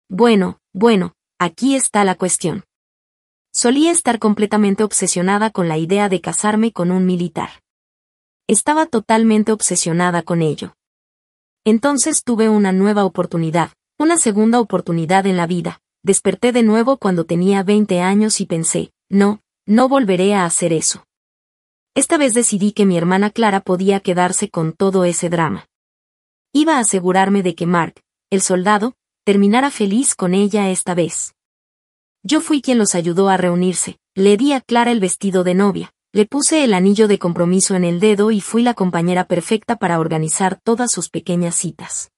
Bueno, aquí está la cuestión. Solía estar completamente obsesionada con la idea de casarme con un militar. Estaba totalmente obsesionada con ello. Entonces tuve una nueva oportunidad, una segunda oportunidad en la vida. Desperté de nuevo cuando tenía 20 años y pensé, no volveré a hacer eso. Esta vez decidí que mi hermana Clara podía quedarse con todo ese drama. Iba a asegurarme de que Mark, el soldado, terminara feliz con ella esta vez. Yo fui quien los ayudó a reunirse, le di a Clara el vestido de novia, le puse el anillo de compromiso en el dedo y fui la compañera perfecta para organizar todas sus pequeñas citas.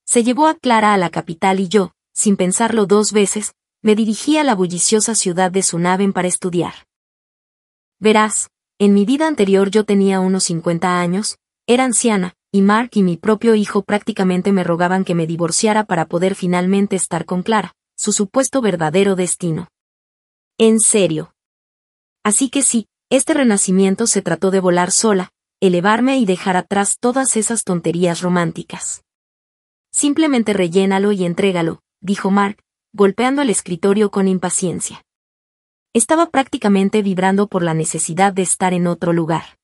Se llevó a Clara a la capital y yo, sin pensarlo 2 veces, me dirigí a la bulliciosa ciudad de Sunaven para estudiar. Verás, en mi vida anterior yo tenía unos 50 años, era anciana, y Mark y mi propio hijo prácticamente me rogaban que me divorciara para poder finalmente estar con Clara, su supuesto verdadero destino. En serio. Así que sí, este renacimiento se trató de volar sola, elevarme y dejar atrás todas esas tonterías románticas. Simplemente rellénalo y entrégalo, dijo Mark, golpeando el escritorio con impaciencia. Estaba prácticamente vibrando por la necesidad de estar en otro lugar.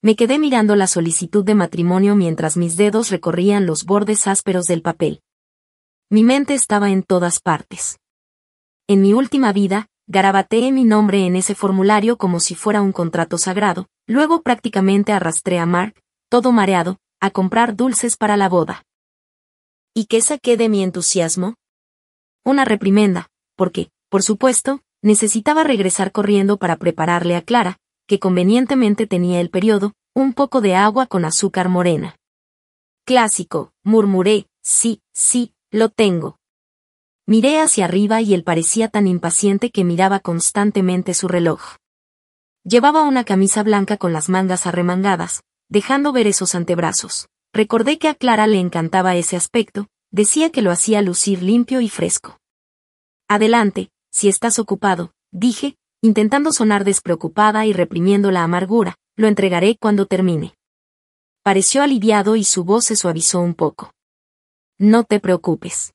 Me quedé mirando la solicitud de matrimonio mientras mis dedos recorrían los bordes ásperos del papel. Mi mente estaba en todas partes. En mi última vida, garabateé mi nombre en ese formulario como si fuera un contrato sagrado, luego prácticamente arrastré a Mark, todo mareado, a comprar dulces para la boda. ¿Y qué saqué de mi entusiasmo? Una reprimenda, porque, por supuesto, necesitaba regresar corriendo para prepararle a Clara, que convenientemente tenía el periodo, un poco de agua con azúcar morena. Clásico, murmuré, sí, lo tengo. Miré hacia arriba y él parecía tan impaciente que miraba constantemente su reloj. Llevaba una camisa blanca con las mangas arremangadas, dejando ver esos antebrazos. Recordé que a Clara le encantaba ese aspecto, decía que lo hacía lucir limpio y fresco. Adelante, si estás ocupado, dije, intentando sonar despreocupada y reprimiendo la amargura, lo entregaré cuando termine. Pareció aliviado y su voz se suavizó un poco. No te preocupes.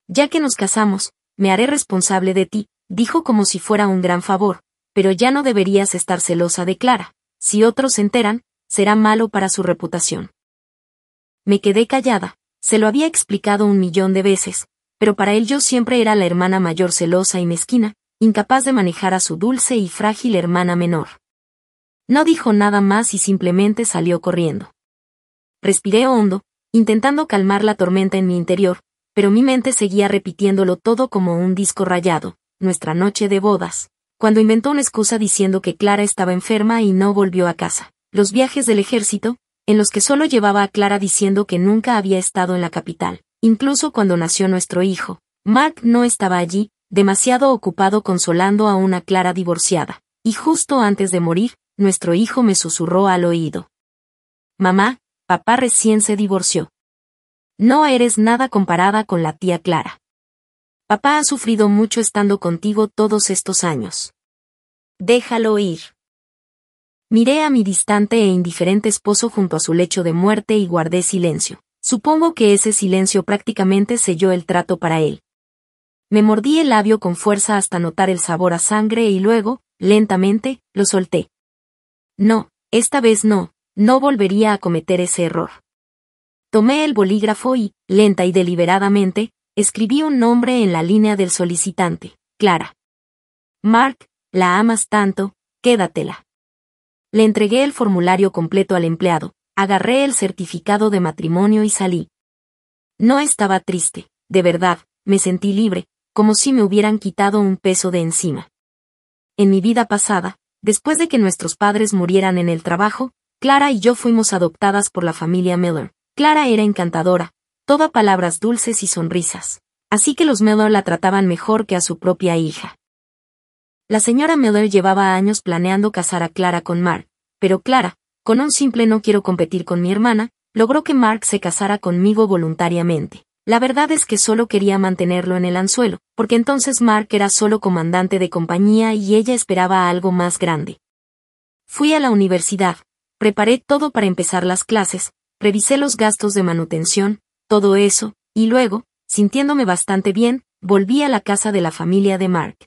Ya que nos casamos, me haré responsable de ti, dijo como si fuera un gran favor, pero ya no deberías estar celosa de Clara, si otros se enteran, será malo para su reputación. Me quedé callada, se lo había explicado 1.000.000 de veces, pero para él yo siempre era la hermana mayor celosa y mezquina, incapaz de manejar a su dulce y frágil hermana menor. No dijo nada más y simplemente salió corriendo. Respiré hondo, intentando calmar la tormenta en mi interior, pero mi mente seguía repitiéndolo todo como un disco rayado, nuestra noche de bodas, cuando inventó una excusa diciendo que Clara estaba enferma y no volvió a casa, los viajes del ejército, en los que solo llevaba a Clara diciendo que nunca había estado en la capital, incluso cuando nació nuestro hijo. Mark no estaba allí, demasiado ocupado consolando a una Clara divorciada, y justo antes de morir, nuestro hijo me susurró al oído. Mamá, papá recién se divorció. No eres nada comparada con la tía Clara. Papá ha sufrido mucho estando contigo todos estos años. Déjalo ir. Miré a mi distante e indiferente esposo junto a su lecho de muerte y guardé silencio. Supongo que ese silencio prácticamente selló el trato para él. Me mordí el labio con fuerza hasta notar el sabor a sangre y luego, lentamente, lo solté. No, esta vez no volvería a cometer ese error. Tomé el bolígrafo y, lenta y deliberadamente, escribí un nombre en la línea del solicitante, Clara. Mark, la amas tanto, quédatela. Le entregué el formulario completo al empleado, agarré el certificado de matrimonio y salí. No estaba triste, de verdad, me sentí libre, como si me hubieran quitado un peso de encima. En mi vida pasada, después de que nuestros padres murieran en el trabajo, Clara y yo fuimos adoptadas por la familia Miller. Clara era encantadora, toda palabras dulces y sonrisas, así que los Miller la trataban mejor que a su propia hija. La señora Miller llevaba años planeando casar a Clara con Mark, pero Clara, con un simple no quiero competir con mi hermana, logró que Mark se casara conmigo voluntariamente. La verdad es que solo quería mantenerlo en el anzuelo, porque entonces Mark era solo comandante de compañía y ella esperaba algo más grande. Fui a la universidad, preparé todo para empezar las clases, revisé los gastos de manutención, todo eso, y luego, sintiéndome bastante bien, volví a la casa de la familia de Mark.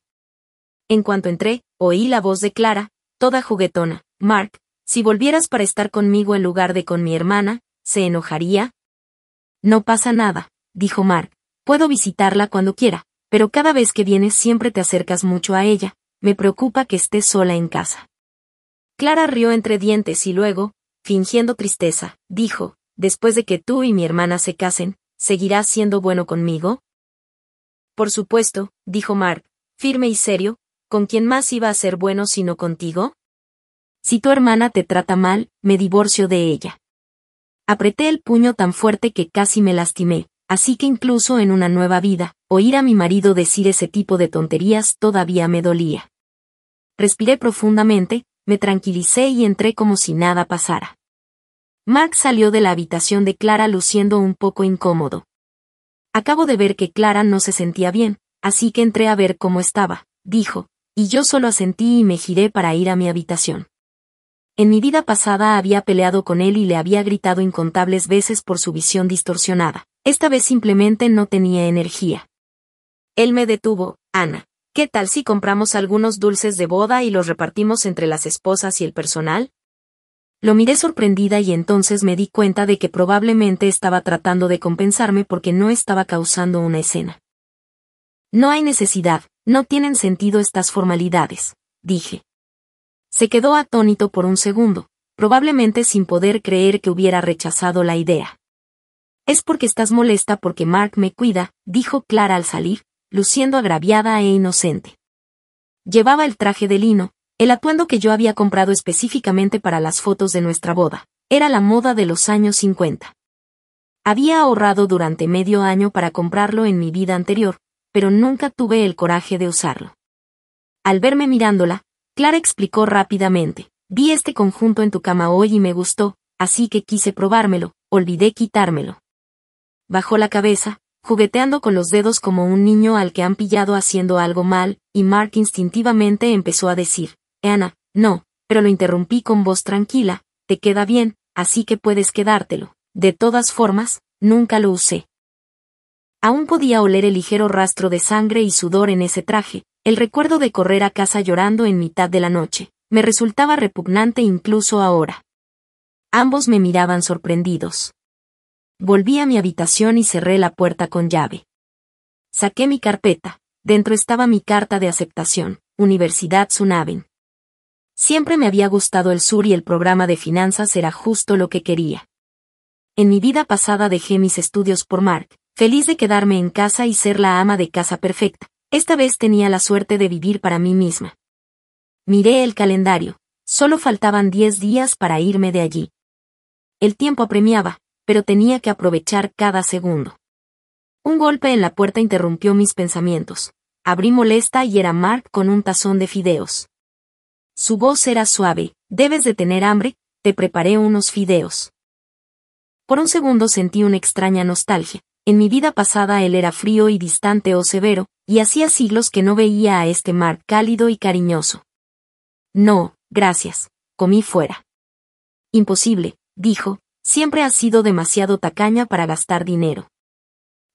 En cuanto entré, oí la voz de Clara, toda juguetona. Mark, si volvieras para estar conmigo en lugar de con mi hermana, ¿se enojaría? No pasa nada, dijo Mark. Puedo visitarla cuando quiera, pero cada vez que vienes siempre te acercas mucho a ella. Me preocupa que estés sola en casa. Clara rió entre dientes y luego, fingiendo tristeza, dijo, después de que tú y mi hermana se casen, ¿seguirás siendo bueno conmigo? Por supuesto, dijo Mark, firme y serio, ¿con quién más iba a ser bueno sino contigo? Si tu hermana te trata mal, me divorcio de ella. Apreté el puño tan fuerte que casi me lastimé, así que incluso en una nueva vida, oír a mi marido decir ese tipo de tonterías todavía me dolía. Respiré profundamente, me tranquilicé y entré como si nada pasara. Mark salió de la habitación de Clara luciendo un poco incómodo. Acabo de ver que Clara no se sentía bien, así que entré a ver cómo estaba, dijo, y yo solo asentí y me giré para ir a mi habitación. En mi vida pasada había peleado con él y le había gritado incontables veces por su visión distorsionada. Esta vez simplemente no tenía energía. Él me detuvo. Ana, ¿qué tal si compramos algunos dulces de boda y los repartimos entre las esposas y el personal? Lo miré sorprendida y entonces me di cuenta de que probablemente estaba tratando de compensarme porque no estaba causando una escena. No hay necesidad, no tienen sentido estas formalidades, dije. Se quedó atónito por un segundo, probablemente sin poder creer que hubiera rechazado la idea. Es porque estás molesta porque Mark me cuida, dijo Clara al salir, luciendo agraviada e inocente. Llevaba el traje de lino, el atuendo que yo había comprado específicamente para las fotos de nuestra boda. Era la moda de los años 50. Había ahorrado durante medio año para comprarlo en mi vida anterior, pero nunca tuve el coraje de usarlo. Al verme mirándola, Clara explicó rápidamente, vi este conjunto en tu cama hoy y me gustó, así que quise probármelo, olvidé quitármelo. Bajó la cabeza, jugueteando con los dedos como un niño al que han pillado haciendo algo mal, y Mark instintivamente empezó a decir, Ana, no, pero lo interrumpí con voz tranquila, te queda bien, así que puedes quedártelo. De todas formas, nunca lo usé. Aún podía oler el ligero rastro de sangre y sudor en ese traje, el recuerdo de correr a casa llorando en mitad de la noche, me resultaba repugnante incluso ahora. Ambos me miraban sorprendidos. Volví a mi habitación y cerré la puerta con llave. Saqué mi carpeta, dentro estaba mi carta de aceptación, Universidad Sunaven. Siempre me había gustado el sur y el programa de finanzas era justo lo que quería. En mi vida pasada dejé mis estudios por Mark, feliz de quedarme en casa y ser la ama de casa perfecta. Esta vez tenía la suerte de vivir para mí misma. Miré el calendario, solo faltaban 10 días para irme de allí. El tiempo apremiaba, pero tenía que aprovechar cada segundo. Un golpe en la puerta interrumpió mis pensamientos. Abrí molesta y era Mark con un tazón de fideos. Su voz era suave, debes de tener hambre, te preparé unos fideos. Por un segundo sentí una extraña nostalgia. En mi vida pasada él era frío y distante o severo, y hacía siglos que no veía a este Mark cálido y cariñoso. No, gracias, comí fuera. Imposible, dijo, siempre has sido demasiado tacaña para gastar dinero.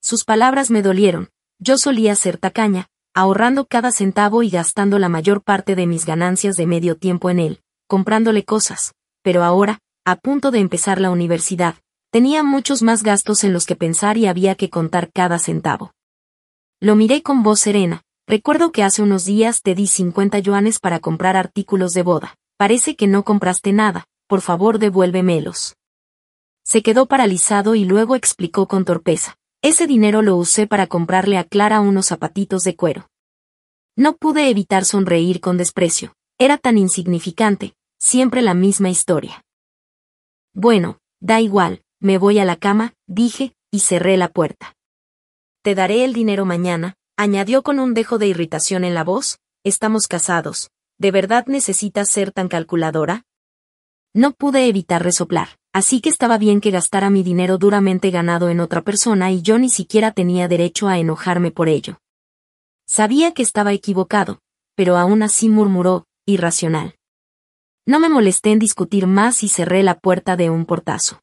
Sus palabras me dolieron, yo solía ser tacaña, ahorrando cada centavo y gastando la mayor parte de mis ganancias de medio tiempo en él, comprándole cosas, pero ahora, a punto de empezar la universidad, tenía muchos más gastos en los que pensar y había que contar cada centavo. Lo miré con voz serena, recuerdo que hace unos días te di 50 yuanes para comprar artículos de boda, parece que no compraste nada, por favor devuélvemelos. Se quedó paralizado y luego explicó con torpeza, ese dinero lo usé para comprarle a Clara unos zapatitos de cuero. No pude evitar sonreír con desprecio, era tan insignificante, siempre la misma historia. Bueno, da igual. Me voy a la cama, dije, y cerré la puerta. Te daré el dinero mañana, añadió con un dejo de irritación en la voz, estamos casados, ¿de verdad necesitas ser tan calculadora? No pude evitar resoplar, así que estaba bien que gastara mi dinero duramente ganado en otra persona y yo ni siquiera tenía derecho a enojarme por ello. Sabía que estaba equivocado, pero aún así murmuró, irracional. No me molesté en discutir más y cerré la puerta de un portazo.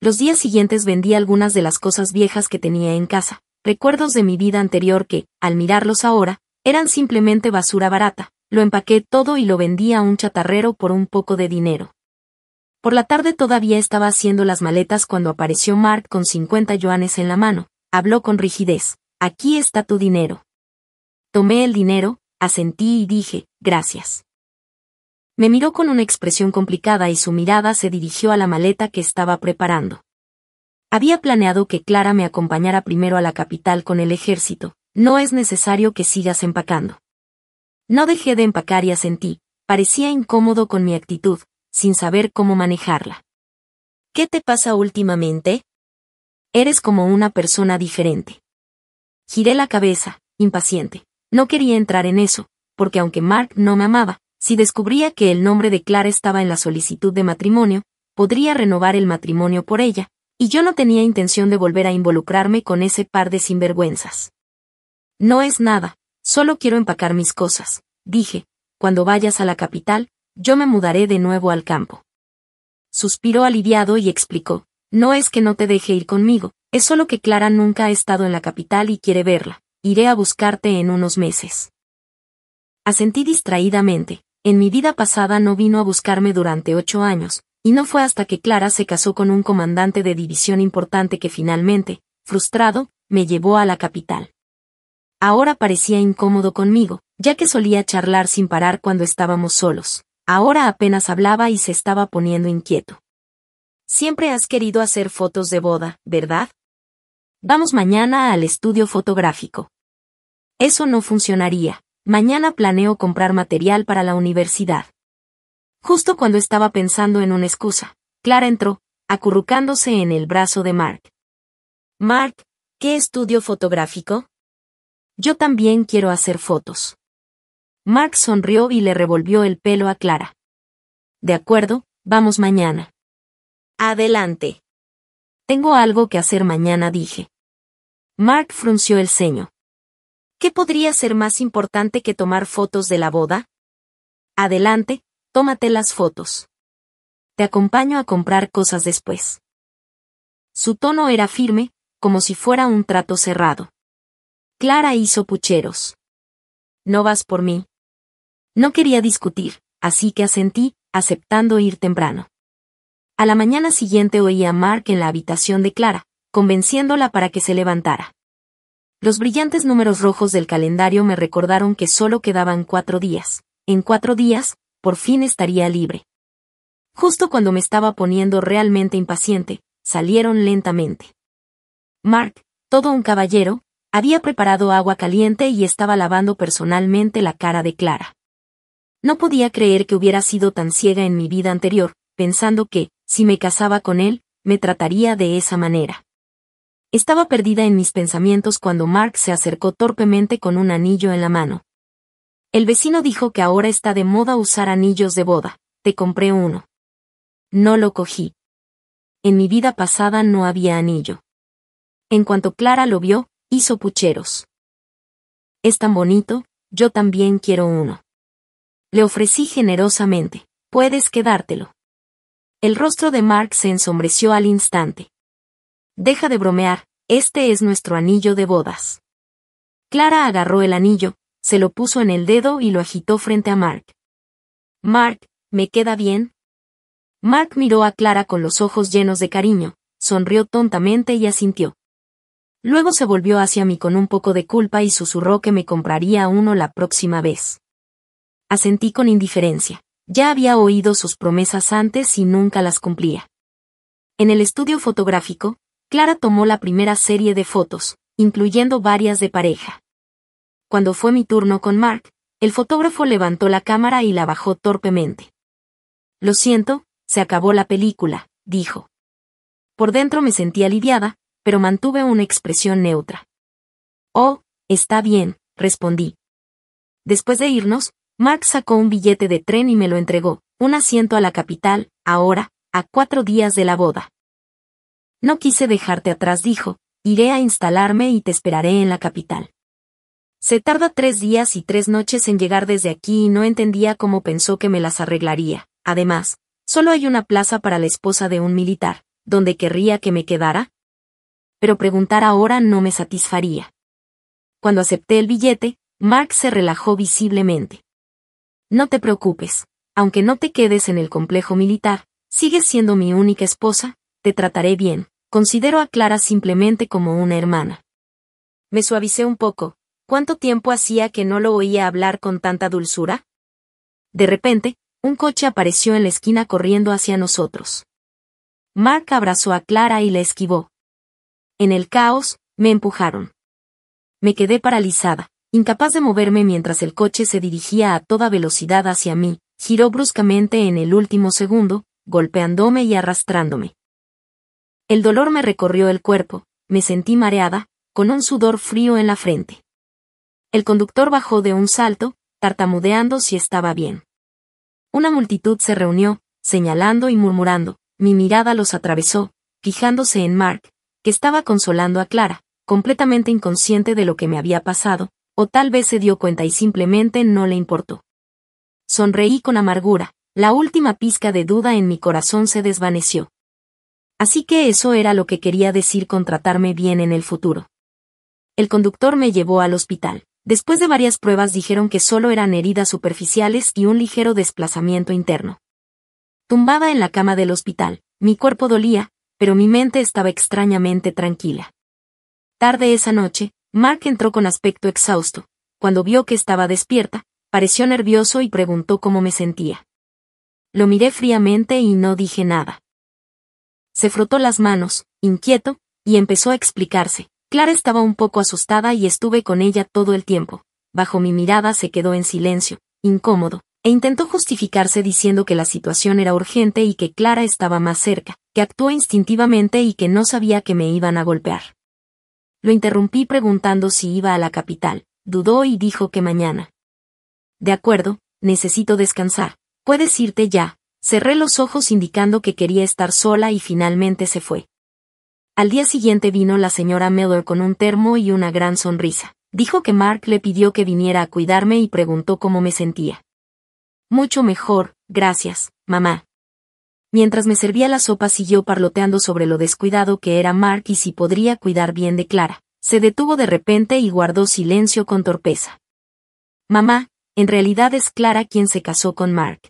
Los días siguientes vendí algunas de las cosas viejas que tenía en casa, recuerdos de mi vida anterior que, al mirarlos ahora, eran simplemente basura barata. Lo empaqué todo y lo vendí a un chatarrero por un poco de dinero. Por la tarde todavía estaba haciendo las maletas cuando apareció Mark con 50 yuanes en la mano. Habló con rigidez. Aquí está tu dinero. Tomé el dinero, asentí y dije, gracias. Me miró con una expresión complicada y su mirada se dirigió a la maleta que estaba preparando. Había planeado que Clara me acompañara primero a la capital con el ejército. No es necesario que sigas empacando. No dejé de empacar y asentí. Parecía incómodo con mi actitud, sin saber cómo manejarla. ¿Qué te pasa últimamente? Eres como una persona diferente. Giré la cabeza, impaciente. No quería entrar en eso, porque aunque Mark no me amaba, si descubría que el nombre de Clara estaba en la solicitud de matrimonio, podría renovar el matrimonio por ella, y yo no tenía intención de volver a involucrarme con ese par de sinvergüenzas. No es nada, solo quiero empacar mis cosas, dije. Cuando vayas a la capital, yo me mudaré de nuevo al campo. Suspiró aliviado y explicó, no es que no te deje ir conmigo, es solo que Clara nunca ha estado en la capital y quiere verla. Iré a buscarte en unos meses. Asentí distraídamente. En mi vida pasada no vino a buscarme durante 8 años, y no fue hasta que Clara se casó con un comandante de división importante que finalmente, frustrado, me llevó a la capital. Ahora parecía incómodo conmigo, ya que solía charlar sin parar cuando estábamos solos. Ahora apenas hablaba y se estaba poniendo inquieto. Siempre has querido hacer fotos de boda, ¿verdad? Vamos mañana al estudio fotográfico. Eso no funcionaría. Mañana planeo comprar material para la universidad. Justo cuando estaba pensando en una excusa, Clara entró, acurrucándose en el brazo de Mark. Mark, ¿qué estudio fotográfico? Yo también quiero hacer fotos. Mark sonrió y le revolvió el pelo a Clara. De acuerdo, vamos mañana. Adelante. Tengo algo que hacer mañana, dije. Mark frunció el ceño. ¿Qué podría ser más importante que tomar fotos de la boda? Adelante, tómate las fotos. Te acompaño a comprar cosas después. Su tono era firme, como si fuera un trato cerrado. Clara hizo pucheros. ¿No vas por mí? No quería discutir, así que asentí, aceptando ir temprano. A la mañana siguiente oí a Mark en la habitación de Clara, convenciéndola para que se levantara. Los brillantes números rojos del calendario me recordaron que solo quedaban 4 días. En 4 días, por fin estaría libre. Justo cuando me estaba poniendo realmente impaciente, salieron lentamente. Mark, todo un caballero, había preparado agua caliente y estaba lavando personalmente la cara de Clara. No podía creer que hubiera sido tan ciega en mi vida anterior, pensando que, si me casaba con él, me trataría de esa manera. Estaba perdida en mis pensamientos cuando Mark se acercó torpemente con un anillo en la mano. El vecino dijo que ahora está de moda usar anillos de boda. Te compré uno. No lo cogí. En mi vida pasada no había anillo. En cuanto Clara lo vio, hizo pucheros. Es tan bonito, yo también quiero uno. Le ofrecí generosamente. Puedes quedártelo. El rostro de Mark se ensombreció al instante. Deja de bromear, este es nuestro anillo de bodas. Clara agarró el anillo, se lo puso en el dedo y lo agitó frente a Mark. Mark, ¿me queda bien? Mark miró a Clara con los ojos llenos de cariño, sonrió tontamente y asintió. Luego se volvió hacia mí con un poco de culpa y susurró que me compraría uno la próxima vez. Asentí con indiferencia. Ya había oído sus promesas antes y nunca las cumplía. En el estudio fotográfico, Clara tomó la primera serie de fotos, incluyendo varias de pareja. Cuando fue mi turno con Mark, el fotógrafo levantó la cámara y la bajó torpemente. Lo siento, se acabó la película, dijo. Por dentro me sentí aliviada, pero mantuve una expresión neutra. Oh, está bien, respondí. Después de irnos, Mark sacó un billete de tren y me lo entregó, un asiento a la capital, ahora, a 4 días de la boda. No quise dejarte atrás, dijo, iré a instalarme y te esperaré en la capital. Se tarda 3 días y 3 noches en llegar desde aquí y no entendía cómo pensó que me las arreglaría. Además, solo hay una plaza para la esposa de un militar, ¿dónde querría que me quedara? pero preguntar ahora no me satisfaría. Cuando acepté el billete, Mark se relajó visiblemente. No te preocupes, aunque no te quedes en el complejo militar, sigues siendo mi única esposa, te trataré bien, considero a Clara simplemente como una hermana. Me suavicé un poco. ¿Cuánto tiempo hacía que no lo oía hablar con tanta dulzura? De repente, un coche apareció en la esquina corriendo hacia nosotros. Mark abrazó a Clara y la esquivó. En el caos, me empujaron. Me quedé paralizada, incapaz de moverme mientras el coche se dirigía a toda velocidad hacia mí, giró bruscamente en el último segundo, golpeándome y arrastrándome. El dolor me recorrió el cuerpo, me sentí mareada, con un sudor frío en la frente. El conductor bajó de un salto, tartamudeando si estaba bien. Una multitud se reunió, señalando y murmurando, mi mirada los atravesó, fijándose en Mark, que estaba consolando a Clara, completamente inconsciente de lo que me había pasado, o tal vez se dio cuenta y simplemente no le importó. Sonreí con amargura, la última pizca de duda en mi corazón se desvaneció. Así que eso era lo que quería decir con tratarme bien en el futuro. El conductor me llevó al hospital. Después de varias pruebas dijeron que solo eran heridas superficiales y un ligero desplazamiento interno. Tumbada en la cama del hospital, mi cuerpo dolía, pero mi mente estaba extrañamente tranquila. Tarde esa noche, Mark entró con aspecto exhausto. Cuando vio que estaba despierta, pareció nervioso y preguntó cómo me sentía. Lo miré fríamente y no dije nada. Se frotó las manos, inquieto, y empezó a explicarse. Clara estaba un poco asustada y estuve con ella todo el tiempo. Bajo mi mirada se quedó en silencio, incómodo, e intentó justificarse diciendo que la situación era urgente y que Clara estaba más cerca, que actuó instintivamente y que no sabía que me iban a golpear. Lo interrumpí preguntando si iba a la capital, dudó y dijo que mañana. De acuerdo, necesito descansar, puedes irte ya. Cerré los ojos indicando que quería estar sola y finalmente se fue. Al día siguiente vino la señora Miller con un termo y una gran sonrisa. Dijo que Mark le pidió que viniera a cuidarme y preguntó cómo me sentía. Mucho mejor, gracias, mamá. Mientras me servía la sopa siguió parloteando sobre lo descuidado que era Mark y si podría cuidar bien de Clara. Se detuvo de repente y guardó silencio con torpeza. Mamá, en realidad es Clara quien se casó con Mark.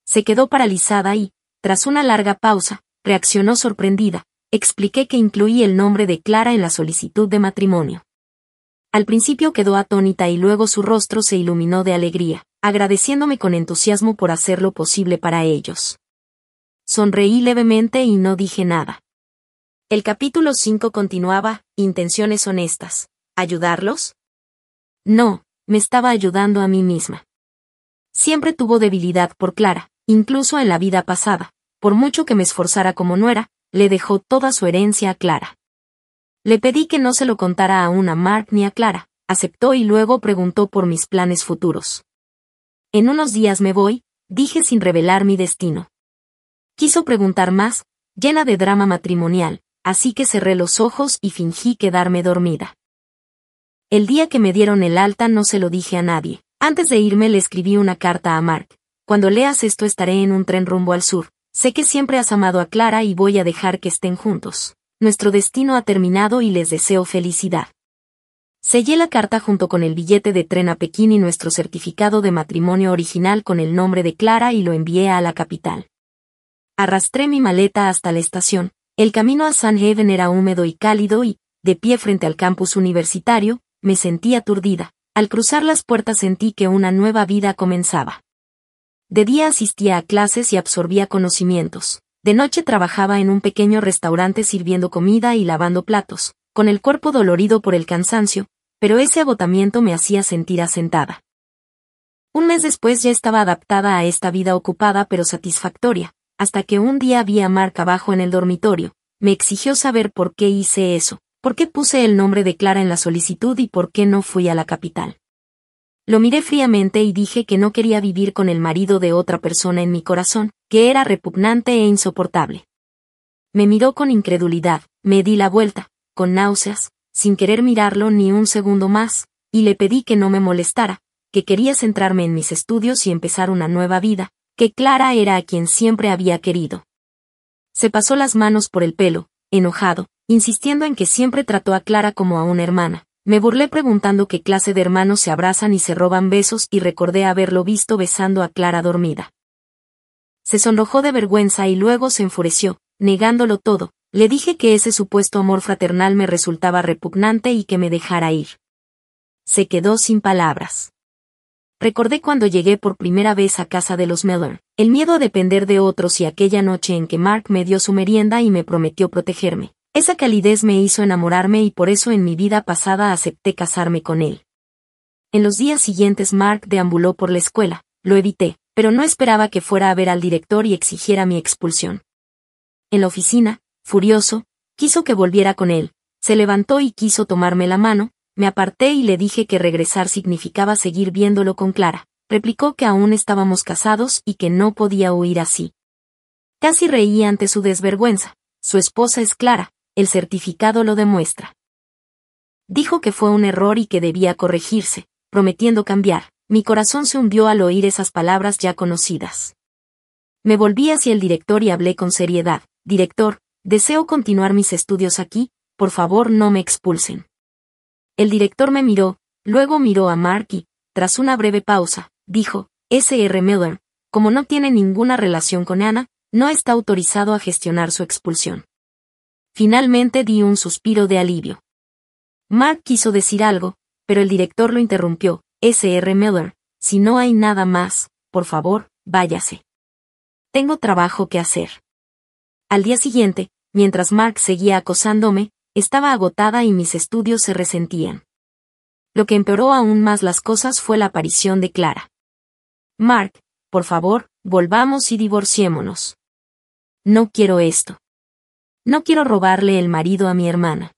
Se quedó paralizada y, tras una larga pausa, reaccionó sorprendida. Expliqué que incluí el nombre de Clara en la solicitud de matrimonio. Al principio quedó atónita y luego su rostro se iluminó de alegría, agradeciéndome con entusiasmo por hacer lo posible para ellos. Sonreí levemente y no dije nada. El capítulo 5 continuaba, intenciones honestas. ¿Ayudarlos? No, me estaba ayudando a mí misma. Siempre tuvo debilidad por Clara, incluso en la vida pasada. Por mucho que me esforzara como nuera, le dejó toda su herencia a Clara. Le pedí que no se lo contara aún a Mark ni a Clara, aceptó y luego preguntó por mis planes futuros. En unos días me voy, dije sin revelar mi destino. Quiso preguntar más, llena de drama matrimonial, así que cerré los ojos y fingí quedarme dormida. El día que me dieron el alta no se lo dije a nadie. Antes de irme le escribí una carta a Mark. Cuando leas esto estaré en un tren rumbo al sur. Sé que siempre has amado a Clara y voy a dejar que estén juntos. Nuestro destino ha terminado y les deseo felicidad. Sellé la carta junto con el billete de tren a Pekín y nuestro certificado de matrimonio original con el nombre de Clara y lo envié a la capital. Arrastré mi maleta hasta la estación. El camino a San Haven era húmedo y cálido y, de pie frente al campus universitario, me sentí aturdida. Al cruzar las puertas sentí que una nueva vida comenzaba. De día asistía a clases y absorbía conocimientos. De noche trabajaba en un pequeño restaurante sirviendo comida y lavando platos, con el cuerpo dolorido por el cansancio, pero ese agotamiento me hacía sentir asentada. Un mes después ya estaba adaptada a esta vida ocupada pero satisfactoria, hasta que un día vi a Mark abajo en el dormitorio. Me exigió saber por qué hice eso, por qué puse el nombre de Clara en la solicitud y por qué no fui a la capital. Lo miré fríamente y dije que no quería vivir con el marido de otra persona en mi corazón, que era repugnante e insoportable. Me miró con incredulidad, me di la vuelta, con náuseas, sin querer mirarlo ni un segundo más, y le pedí que no me molestara, que quería centrarme en mis estudios y empezar una nueva vida, que Clara era a quien siempre había querido. Se pasó las manos por el pelo, enojado, insistiendo en que siempre trató a Clara como a una hermana. Me burlé preguntando qué clase de hermanos se abrazan y se roban besos y recordé haberlo visto besando a Clara dormida. Se sonrojó de vergüenza y luego se enfureció, negándolo todo. Le dije que ese supuesto amor fraternal me resultaba repugnante y que me dejara ir. Se quedó sin palabras. Recordé cuando llegué por primera vez a casa de los Miller, el miedo a depender de otros y aquella noche en que Mark me dio su merienda y me prometió protegerme. Esa calidez me hizo enamorarme y por eso en mi vida pasada acepté casarme con él. En los días siguientes Mark deambuló por la escuela, lo evité, pero no esperaba que fuera a ver al director y exigiera mi expulsión. En la oficina, furioso, quiso que volviera con él, se levantó y quiso tomarme la mano, me aparté y le dije que regresar significaba seguir viéndolo con Clara. Replicó que aún estábamos casados y que no podía huir así. Casi reí ante su desvergüenza. Su esposa es Clara, el certificado lo demuestra. Dijo que fue un error y que debía corregirse, prometiendo cambiar. Mi corazón se hundió al oír esas palabras ya conocidas. Me volví hacia el director y hablé con seriedad. Director, deseo continuar mis estudios aquí, por favor no me expulsen. El director me miró, luego miró a Mark y, tras una breve pausa, dijo, Sr. Miller, como no tiene ninguna relación con Anna, no está autorizado a gestionar su expulsión. Finalmente di un suspiro de alivio. Mark quiso decir algo, pero el director lo interrumpió. Sr. Miller, si no hay nada más, por favor, váyase. Tengo trabajo que hacer. Al día siguiente, mientras Mark seguía acosándome, estaba agotada y mis estudios se resentían. Lo que empeoró aún más las cosas fue la aparición de Clara. Mark, por favor, volvamos y divorciémonos. No quiero esto. No quiero robarle el marido a mi hermana.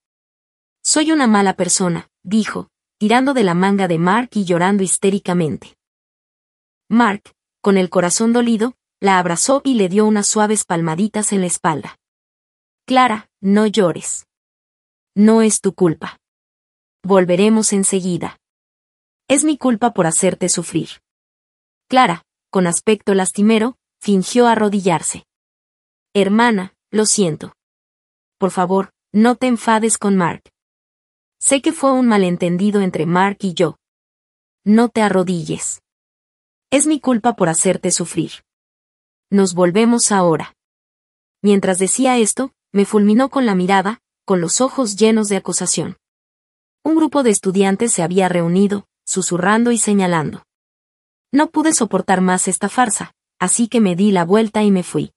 Soy una mala persona, dijo, tirando de la manga de Mark y llorando histéricamente. Mark, con el corazón dolido, la abrazó y le dio unas suaves palmaditas en la espalda. Clara, no llores. No es tu culpa. Volveremos enseguida. Es mi culpa por hacerte sufrir. Clara, con aspecto lastimero, fingió arrodillarse. Hermana, lo siento. Por favor, no te enfades con Mark. Sé que fue un malentendido entre Mark y yo. No te arrodilles. Es mi culpa por hacerte sufrir. Nos volvemos ahora. Mientras decía esto, me fulminó con la mirada, con los ojos llenos de acusación. Un grupo de estudiantes se había reunido, susurrando y señalando. No pude soportar más esta farsa, así que me di la vuelta y me fui.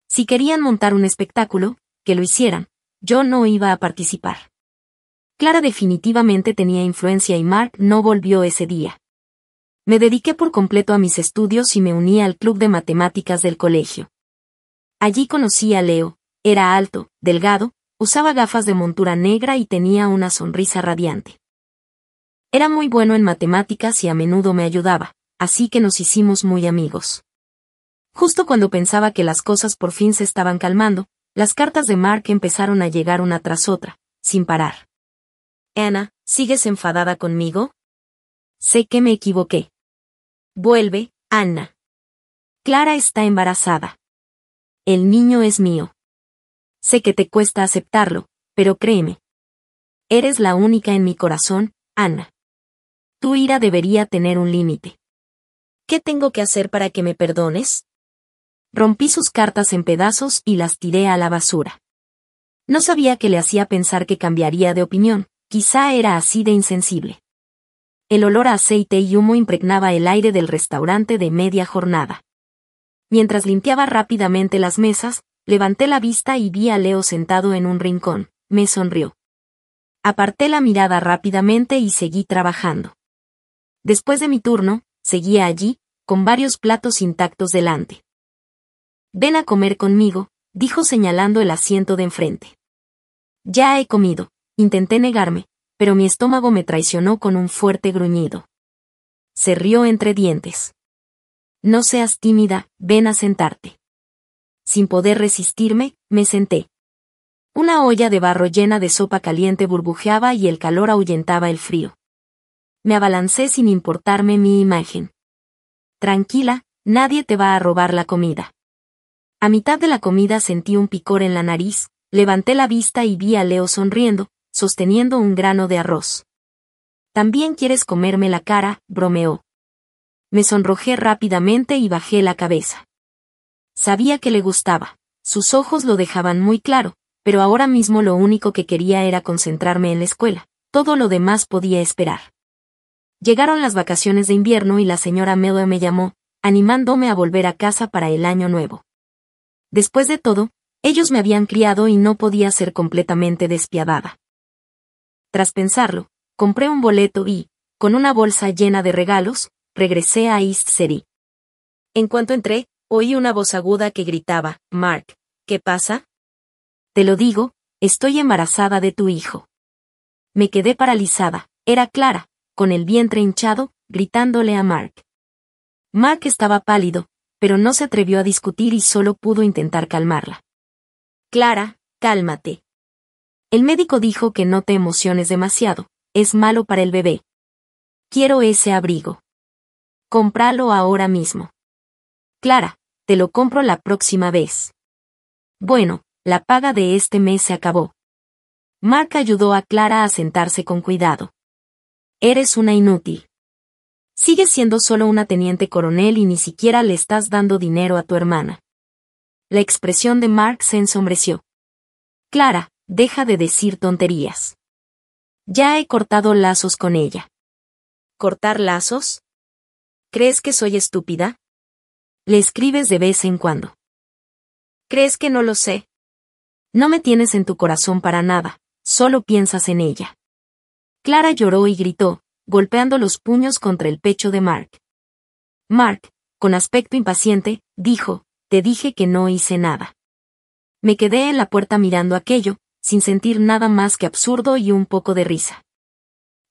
Si querían montar un espectáculo, que lo hicieran, yo no iba a participar. Clara definitivamente tenía influencia y Mark no volvió ese día. Me dediqué por completo a mis estudios y me uní al club de matemáticas del colegio. Allí conocí a Leo, era alto, delgado, usaba gafas de montura negra y tenía una sonrisa radiante. Era muy bueno en matemáticas y a menudo me ayudaba, así que nos hicimos muy amigos. Justo cuando pensaba que las cosas por fin se estaban calmando, las cartas de Mark empezaron a llegar una tras otra, sin parar. Anna, ¿sigues enfadada conmigo? Sé que me equivoqué. Vuelve, Anna. Clara está embarazada. El niño es mío. Sé que te cuesta aceptarlo, pero créeme. Eres la única en mi corazón, Anna. Tu ira debería tener un límite. ¿Qué tengo que hacer para que me perdones? Rompí sus cartas en pedazos y las tiré a la basura. No sabía qué le hacía pensar que cambiaría de opinión, quizá era así de insensible. El olor a aceite y humo impregnaba el aire del restaurante de media jornada. Mientras limpiaba rápidamente las mesas, levanté la vista y vi a Leo sentado en un rincón. Me sonrió. Aparté la mirada rápidamente y seguí trabajando. Después de mi turno, seguía allí, con varios platos intactos delante. Ven a comer conmigo, dijo señalando el asiento de enfrente. Ya he comido, intenté negarme, pero mi estómago me traicionó con un fuerte gruñido. Se rió entre dientes. No seas tímida, ven a sentarte. Sin poder resistirme, me senté. Una olla de barro llena de sopa caliente burbujeaba y el calor ahuyentaba el frío. Me abalancé sin importarme mi imagen. Tranquila, nadie te va a robar la comida. A mitad de la comida sentí un picor en la nariz, Levanté la vista y vi a Leo sonriendo, sosteniendo un grano de arroz. ¿También quieres comerme la cara?, bromeó. Me sonrojé rápidamente y bajé la cabeza. Sabía que le gustaba. Sus ojos lo dejaban muy claro, pero ahora mismo lo único que quería era concentrarme en la escuela. Todo lo demás podía esperar. Llegaron las vacaciones de invierno y la señora Miller me llamó, animándome a volver a casa para el año nuevo. Después de todo, ellos me habían criado y no podía ser completamente despiadada. Tras pensarlo, compré un boleto y, con una bolsa llena de regalos, regresé a East City. En cuanto entré, oí una voz aguda que gritaba, «Mark, ¿qué pasa?» «Te lo digo, estoy embarazada de tu hijo». Me quedé paralizada. Era Clara, con el vientre hinchado, gritándole a Mark. Mark estaba pálido, pero no se atrevió a discutir y solo pudo intentar calmarla. «Clara, cálmate. El médico dijo que no te emociones demasiado, es malo para el bebé. Quiero ese abrigo. Cómpralo ahora mismo». «Clara, te lo compro la próxima vez». «Bueno, la paga de este mes se acabó». Mark ayudó a Clara a sentarse con cuidado. «Eres una inútil. Sigues siendo solo una teniente coronel y ni siquiera le estás dando dinero a tu hermana». La expresión de Mark se ensombreció. «Clara, deja de decir tonterías. Ya he cortado lazos con ella». «¿Cortar lazos? ¿Crees que soy estúpida? Le escribes de vez en cuando». «¿Crees que no lo sé? No me tienes en tu corazón para nada, solo piensas en ella». Clara lloró y gritó, golpeando los puños contra el pecho de Mark. Mark, con aspecto impaciente, dijo, «Te dije que no hice nada». Me quedé en la puerta mirando aquello, sin sentir nada más que absurdo y un poco de risa.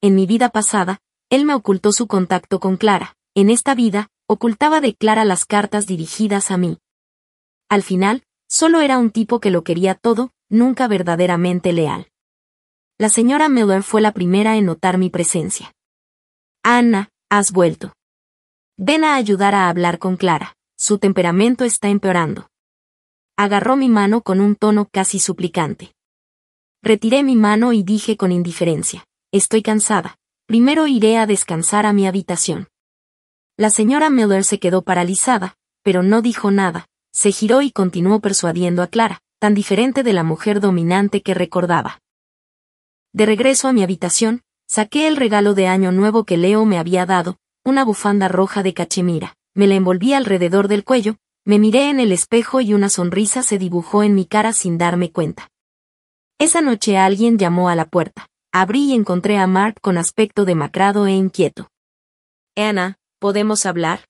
En mi vida pasada, él me ocultó su contacto con Clara. En esta vida, ocultaba de Clara las cartas dirigidas a mí. Al final, solo era un tipo que lo quería todo, nunca verdaderamente leal. La señora Miller fue la primera en notar mi presencia. «Anna, has vuelto. Ven a ayudar a hablar con Clara, su temperamento está empeorando». Agarró mi mano con un tono casi suplicante. Retiré mi mano y dije con indiferencia, «Estoy cansada, primero iré a descansar a mi habitación». La señora Miller se quedó paralizada, pero no dijo nada, se giró y continuó persuadiendo a Clara, tan diferente de la mujer dominante que recordaba. De regreso a mi habitación, saqué el regalo de Año Nuevo que Leo me había dado, una bufanda roja de cachemira, me la envolví alrededor del cuello, me miré en el espejo y una sonrisa se dibujó en mi cara sin darme cuenta. Esa noche alguien llamó a la puerta. Abrí y encontré a Mark con aspecto demacrado e inquieto. «Anna, ¿podemos hablar?»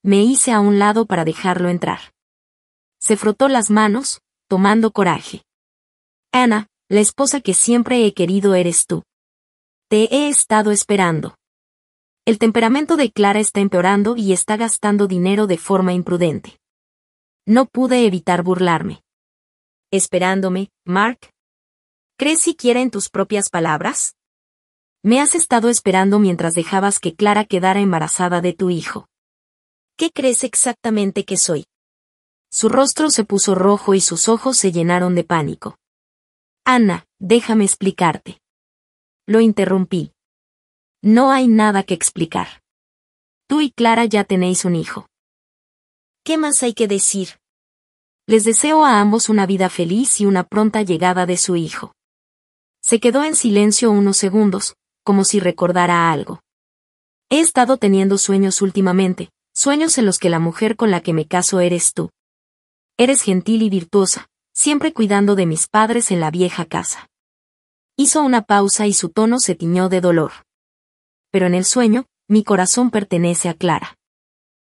Me hice a un lado para dejarlo entrar. Se frotó las manos, tomando coraje. «Anna, la esposa que siempre he querido eres tú. Te he estado esperando». El temperamento de Clara está empeorando y está gastando dinero de forma imprudente. No pude evitar burlarme. «¿Esperándome, Mark? ¿Crees siquiera en tus propias palabras? Me has estado esperando mientras dejabas que Clara quedara embarazada de tu hijo. ¿Qué crees exactamente que soy?» Su rostro se puso rojo y sus ojos se llenaron de pánico. «Anna, déjame explicarte». Lo interrumpí. «No hay nada que explicar. Tú y Clara ya tenéis un hijo. ¿Qué más hay que decir? Les deseo a ambos una vida feliz y una pronta llegada de su hijo». Se quedó en silencio unos segundos, como si recordara algo. «He estado teniendo sueños últimamente, sueños en los que la mujer con la que me caso eres tú. Eres gentil y virtuosa, siempre cuidando de mis padres en la vieja casa». Hizo una pausa y su tono se tiñó de dolor. «Pero en el sueño, mi corazón pertenece a Clara.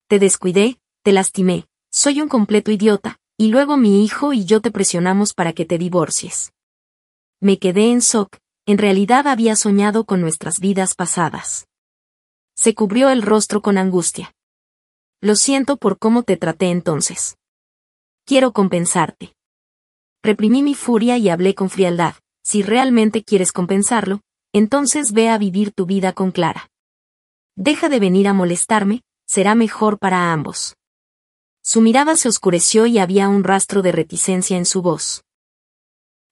Te descuidé, te lastimé, soy un completo idiota, y luego mi hijo y yo te presionamos para que te divorcies». Me quedé en shock, en realidad había soñado con nuestras vidas pasadas. Se cubrió el rostro con angustia. «Lo siento por cómo te traté entonces. Quiero compensarte». Reprimí mi furia y hablé con frialdad. «Si realmente quieres compensarlo, entonces ve a vivir tu vida con Clara. Deja de venir a molestarme, será mejor para ambos». Su mirada se oscureció y había un rastro de reticencia en su voz.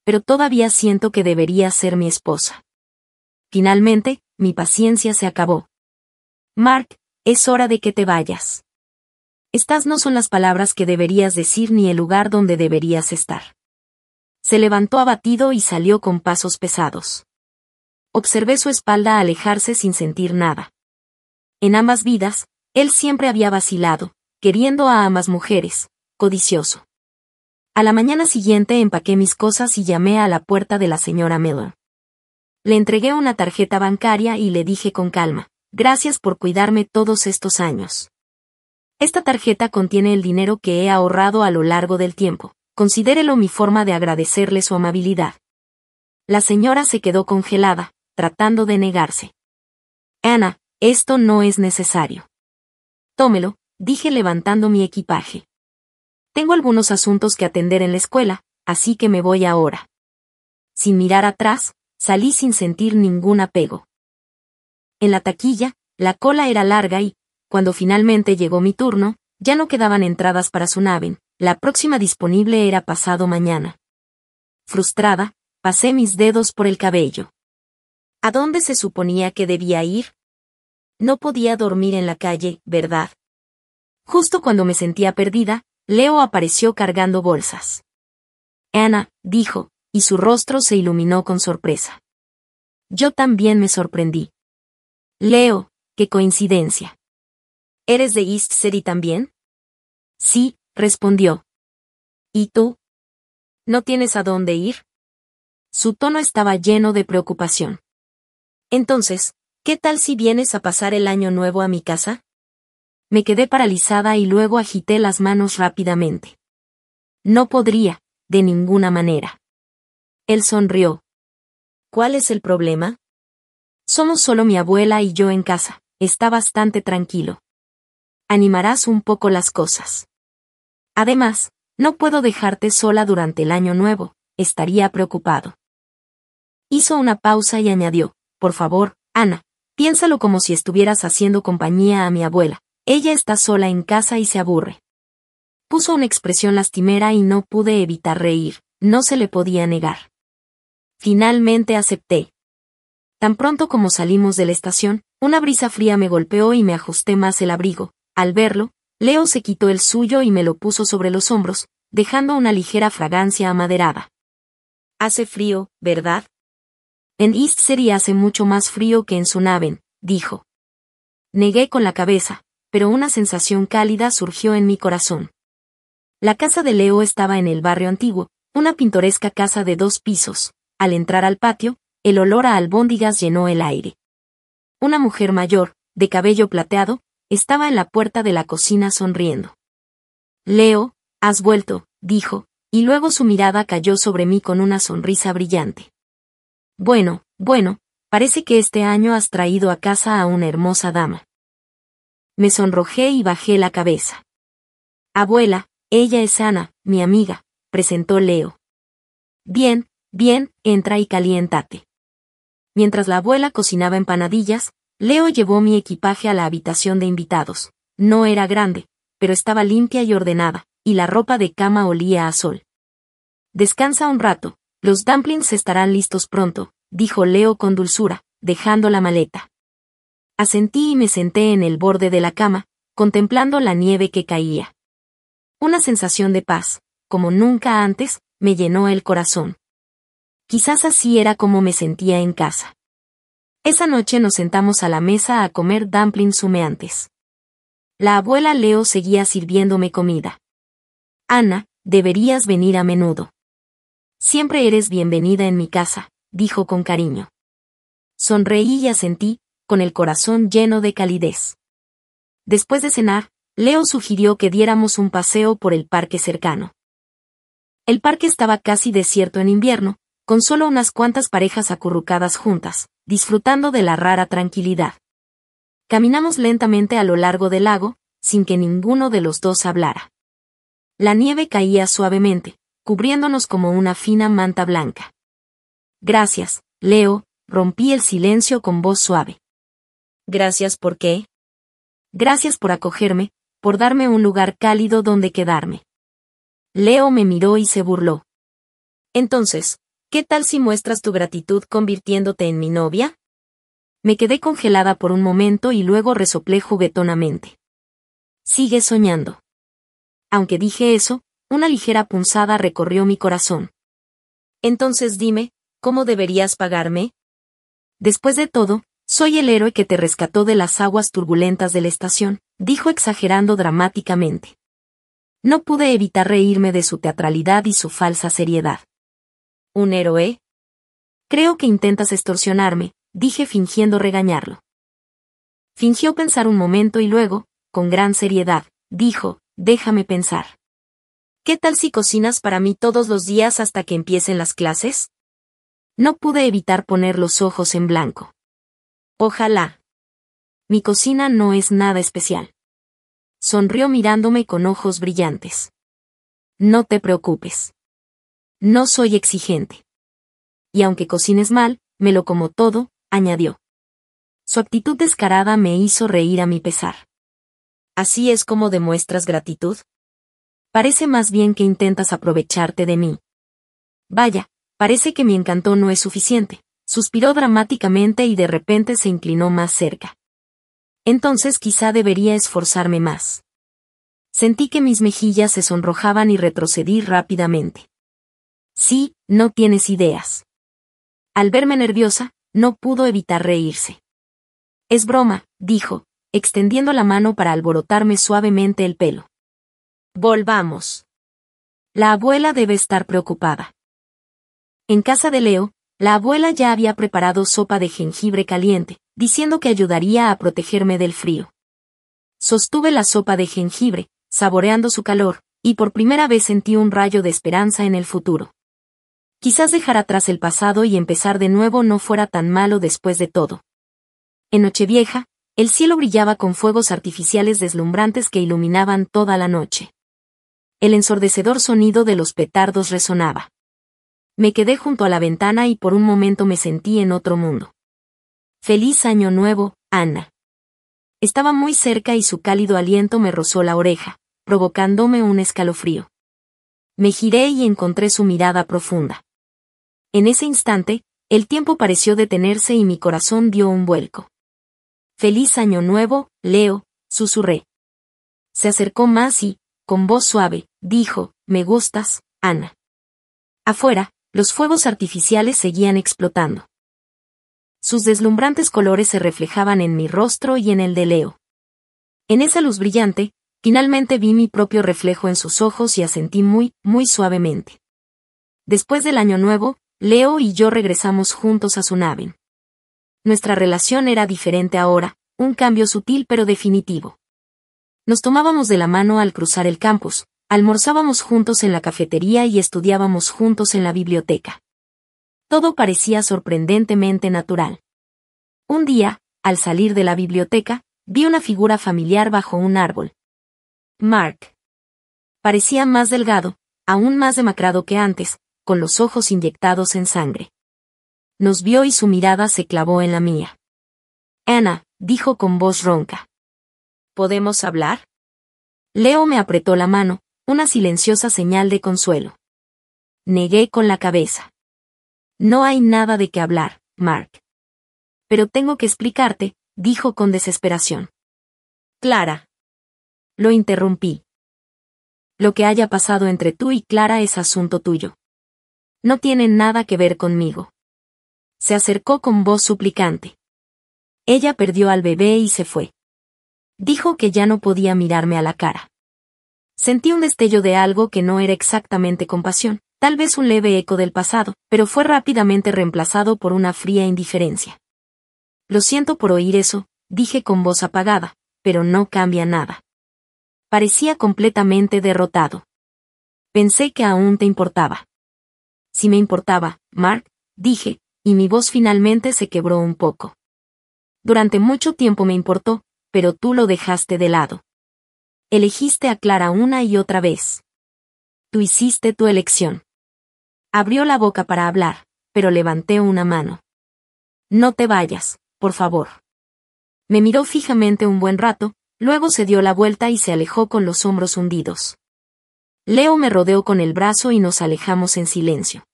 pero todavía siento que debería ser mi esposa. Finalmente, mi paciencia se acabó. Mark, es hora de que te vayas. Estas no son las palabras que deberías decir ni el lugar donde deberías estar. Se levantó abatido y salió con pasos pesados. Observé su espalda alejarse sin sentir nada. En ambas vidas, él siempre había vacilado, queriendo a ambas mujeres, codicioso. A la mañana siguiente empaqué mis cosas y llamé a la puerta de la señora Miller. Le entregué una tarjeta bancaria y le dije con calma, gracias por cuidarme todos estos años. Esta tarjeta contiene el dinero que he ahorrado a lo largo del tiempo. Considérelo mi forma de agradecerle su amabilidad. La señora se quedó congelada, tratando de negarse. Ana, esto no es necesario. Tómelo, dije levantando mi equipaje. Tengo algunos asuntos que atender en la escuela, así que me voy ahora. Sin mirar atrás, salí sin sentir ningún apego. En la taquilla, la cola era larga y, cuando finalmente llegó mi turno, ya no quedaban entradas para su nave. La próxima disponible era pasado mañana. Frustrada, pasé mis dedos por el cabello. ¿A dónde se suponía que debía ir? No podía dormir en la calle, ¿verdad? Justo cuando me sentía perdida, Leo apareció cargando bolsas. Ana, dijo, y su rostro se iluminó con sorpresa. Yo también me sorprendí. Leo, qué coincidencia. ¿Eres de East City también? Sí, respondió. ¿Y tú? ¿No tienes a dónde ir? Su tono estaba lleno de preocupación. Entonces, ¿qué tal si vienes a pasar el año nuevo a mi casa? Me quedé paralizada y luego agité las manos rápidamente. No podría, de ninguna manera. Él sonrió. ¿Cuál es el problema? Somos solo mi abuela y yo en casa, está bastante tranquilo. Animarás un poco las cosas. Además, no puedo dejarte sola durante el año nuevo, estaría preocupado. Hizo una pausa y añadió, por favor, Ana, piénsalo como si estuvieras haciendo compañía a mi abuela. Ella está sola en casa y se aburre. Puso una expresión lastimera y no pude evitar reír, no se le podía negar. Finalmente acepté. Tan pronto como salimos de la estación, una brisa fría me golpeó y me ajusté más el abrigo. Al verlo, Leo se quitó el suyo y me lo puso sobre los hombros, dejando una ligera fragancia amaderada. Hace frío, ¿verdad? En East City hace mucho más frío que en Sunaven, dijo. Negué con la cabeza, pero una sensación cálida surgió en mi corazón. La casa de Leo estaba en el barrio antiguo, una pintoresca casa de 2 pisos. Al entrar al patio, el olor a albóndigas llenó el aire. Una mujer mayor, de cabello plateado, estaba en la puerta de la cocina sonriendo. Leo, has vuelto, dijo, y luego su mirada cayó sobre mí con una sonrisa brillante. Bueno, parece que este año has traído a casa a una hermosa dama. Me sonrojé y bajé la cabeza. Abuela, ella es Ana, mi amiga, presentó Leo. Bien, entra y caliéntate. Mientras la abuela cocinaba empanadillas, Leo llevó mi equipaje a la habitación de invitados. No era grande, pero estaba limpia y ordenada, y la ropa de cama olía a sol. Descansa un rato, los dumplings estarán listos pronto, dijo Leo con dulzura, dejando la maleta. Asentí y me senté en el borde de la cama, contemplando la nieve que caía. Una sensación de paz, como nunca antes, me llenó el corazón. Quizás así era como me sentía en casa. Esa noche nos sentamos a la mesa a comer dumplings humeantes. La abuela Leo seguía sirviéndome comida. Ana, deberías venir a menudo. Siempre eres bienvenida en mi casa, dijo con cariño. Sonreí y asentí, con el corazón lleno de calidez. Después de cenar, Leo sugirió que diéramos un paseo por el parque cercano. El parque estaba casi desierto en invierno, con solo unas cuantas parejas acurrucadas juntas, disfrutando de la rara tranquilidad. Caminamos lentamente a lo largo del lago, sin que ninguno de los dos hablara. La nieve caía suavemente, cubriéndonos como una fina manta blanca. Gracias, Leo, rompí el silencio con voz suave. ¿Gracias por qué? Gracias por acogerme, por darme un lugar cálido donde quedarme. Leo me miró y se burló. Entonces, ¿Qué tal si muestras tu gratitud convirtiéndote en mi novia? Me quedé congelada por un momento y luego resoplé juguetonamente. Sigue soñando. Aunque dije eso, una ligera punzada recorrió mi corazón. Entonces dime, ¿cómo deberías pagarme? Después de todo, soy el héroe que te rescató de las aguas turbulentas de la estación, dijo exagerando dramáticamente. No pude evitar reírme de su teatralidad y su falsa seriedad. ¿Un héroe? Creo que intentas extorsionarme, dije fingiendo regañarlo. Fingió pensar un momento y luego, con gran seriedad, dijo, déjame pensar. ¿Qué tal si cocinas para mí todos los días hasta que empiecen las clases? No pude evitar poner los ojos en blanco. Ojalá. Mi cocina no es nada especial. Sonrió mirándome con ojos brillantes. No te preocupes. No soy exigente. Y aunque cocines mal, me lo como todo, añadió. Su actitud descarada me hizo reír a mi pesar. ¿Así es como demuestras gratitud? Parece más bien que intentas aprovecharte de mí. Vaya, parece que mi encanto no es suficiente. Suspiró dramáticamente y de repente se inclinó más cerca. Entonces quizá debería esforzarme más. Sentí que mis mejillas se sonrojaban y retrocedí rápidamente. Sí, no tienes ideas. Al verme nerviosa, no pudo evitar reírse. Es broma, dijo, extendiendo la mano para alborotarme suavemente el pelo. Volvamos. La abuela debe estar preocupada. En casa de Leo, la abuela ya había preparado sopa de jengibre caliente, diciendo que ayudaría a protegerme del frío. Sostuve la sopa de jengibre, saboreando su calor, y por primera vez sentí un rayo de esperanza en el futuro. Quizás dejar atrás el pasado y empezar de nuevo no fuera tan malo después de todo. En Nochevieja, el cielo brillaba con fuegos artificiales deslumbrantes que iluminaban toda la noche. El ensordecedor sonido de los petardos resonaba. Me quedé junto a la ventana y por un momento me sentí en otro mundo. Feliz Año Nuevo, Anna. Estaba muy cerca y su cálido aliento me rozó la oreja, provocándome un escalofrío. Me giré y encontré su mirada profunda. En ese instante, el tiempo pareció detenerse y mi corazón dio un vuelco. Feliz Año Nuevo, Leo, susurré. Se acercó más y, con voz suave, dijo, me gustas, Anna. Afuera, los fuegos artificiales seguían explotando. Sus deslumbrantes colores se reflejaban en mi rostro y en el de Leo. En esa luz brillante, finalmente vi mi propio reflejo en sus ojos y asentí muy, muy suavemente. Después del Año Nuevo, Leo y yo regresamos juntos a su nave. Nuestra relación era diferente ahora, un cambio sutil pero definitivo. Nos tomábamos de la mano al cruzar el campus, almorzábamos juntos en la cafetería y estudiábamos juntos en la biblioteca. Todo parecía sorprendentemente natural. Un día, al salir de la biblioteca, vi una figura familiar bajo un árbol. Mark. Parecía más delgado, aún más demacrado que antes, con los ojos inyectados en sangre. Nos vio y su mirada se clavó en la mía. Anna, dijo con voz ronca. ¿Podemos hablar? Leo me apretó la mano, una silenciosa señal de consuelo. Negué con la cabeza. No hay nada de qué hablar, Mark. Pero tengo que explicarte, dijo con desesperación. Clara. Lo interrumpí. Lo que haya pasado entre tú y Clara es asunto tuyo. No tiene nada que ver conmigo. Se acercó con voz suplicante. Ella perdió al bebé y se fue. Dijo que ya no podía mirarme a la cara. Sentí un destello de algo que no era exactamente compasión, tal vez un leve eco del pasado, pero fue rápidamente reemplazado por una fría indiferencia. Lo siento por oír eso, dije con voz apagada, pero no cambia nada. Parecía completamente derrotado. Pensé que aún te importaba. Si me importaba, Mark, dije, y mi voz finalmente se quebró un poco. Durante mucho tiempo me importó, pero tú lo dejaste de lado. Elegiste a Clara una y otra vez. Tú hiciste tu elección. Abrió la boca para hablar, pero levanté una mano. No te vayas, por favor. Me miró fijamente un buen rato, luego se dio la vuelta y se alejó con los hombros hundidos. Leo me rodeó con el brazo y nos alejamos en silencio.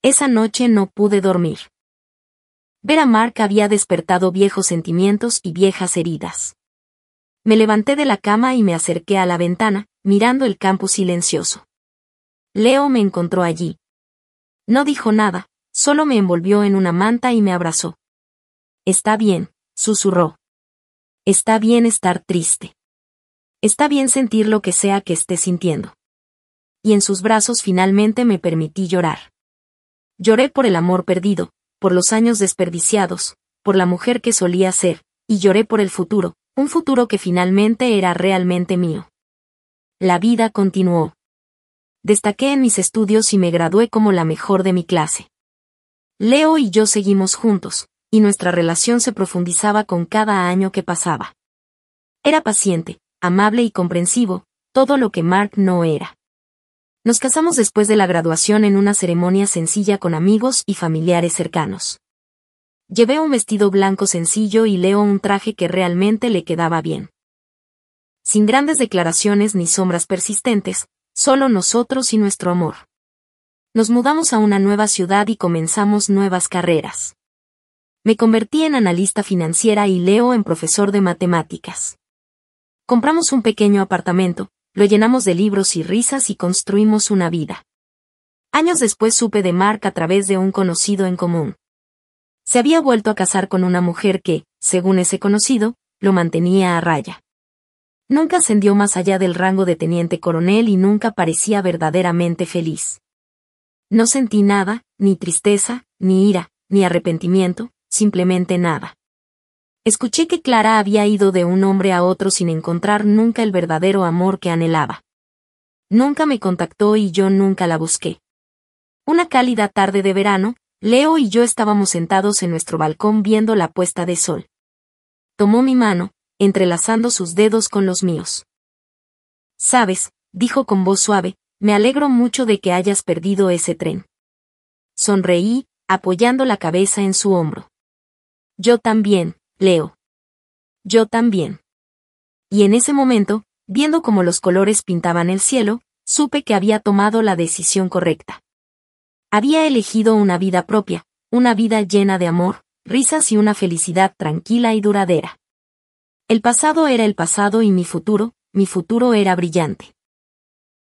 Esa noche no pude dormir. Ver a Mark había despertado viejos sentimientos y viejas heridas. Me levanté de la cama y me acerqué a la ventana, mirando el campo silencioso. Leo me encontró allí. No dijo nada, solo me envolvió en una manta y me abrazó. Está bien, susurró. Está bien estar triste. Está bien sentir lo que sea que esté sintiendo. Y en sus brazos finalmente me permití llorar. Lloré por el amor perdido, por los años desperdiciados, por la mujer que solía ser, y lloré por el futuro, un futuro que finalmente era realmente mío. La vida continuó. Destaqué en mis estudios y me gradué como la mejor de mi clase. Leo y yo seguimos juntos, y nuestra relación se profundizaba con cada año que pasaba. Era paciente, amable y comprensivo, todo lo que Mark no era. Nos casamos después de la graduación en una ceremonia sencilla con amigos y familiares cercanos. Llevé un vestido blanco sencillo y Leo un traje que realmente le quedaba bien. Sin grandes declaraciones ni sombras persistentes, solo nosotros y nuestro amor. Nos mudamos a una nueva ciudad y comenzamos nuevas carreras. Me convertí en analista financiera y Leo en profesor de matemáticas. Compramos un pequeño apartamento, lo llenamos de libros y risas y construimos una vida. Años después supe de Mark a través de un conocido en común. Se había vuelto a casar con una mujer que, según ese conocido, lo mantenía a raya. Nunca ascendió más allá del rango de teniente coronel y nunca parecía verdaderamente feliz. No sentí nada, ni tristeza, ni ira, ni arrepentimiento, simplemente nada. Escuché que Clara había ido de un hombre a otro sin encontrar nunca el verdadero amor que anhelaba. Nunca me contactó y yo nunca la busqué. Una cálida tarde de verano, Leo y yo estábamos sentados en nuestro balcón viendo la puesta de sol. Tomó mi mano, entrelazando sus dedos con los míos. «Sabes», dijo con voz suave, «me alegro mucho de que hayas perdido ese tren». Sonreí, apoyando la cabeza en su hombro. «Yo también, Leo. Yo también». Y en ese momento, viendo cómo los colores pintaban el cielo, supe que había tomado la decisión correcta. Había elegido una vida propia, una vida llena de amor, risas y una felicidad tranquila y duradera. El pasado era el pasado y mi futuro era brillante.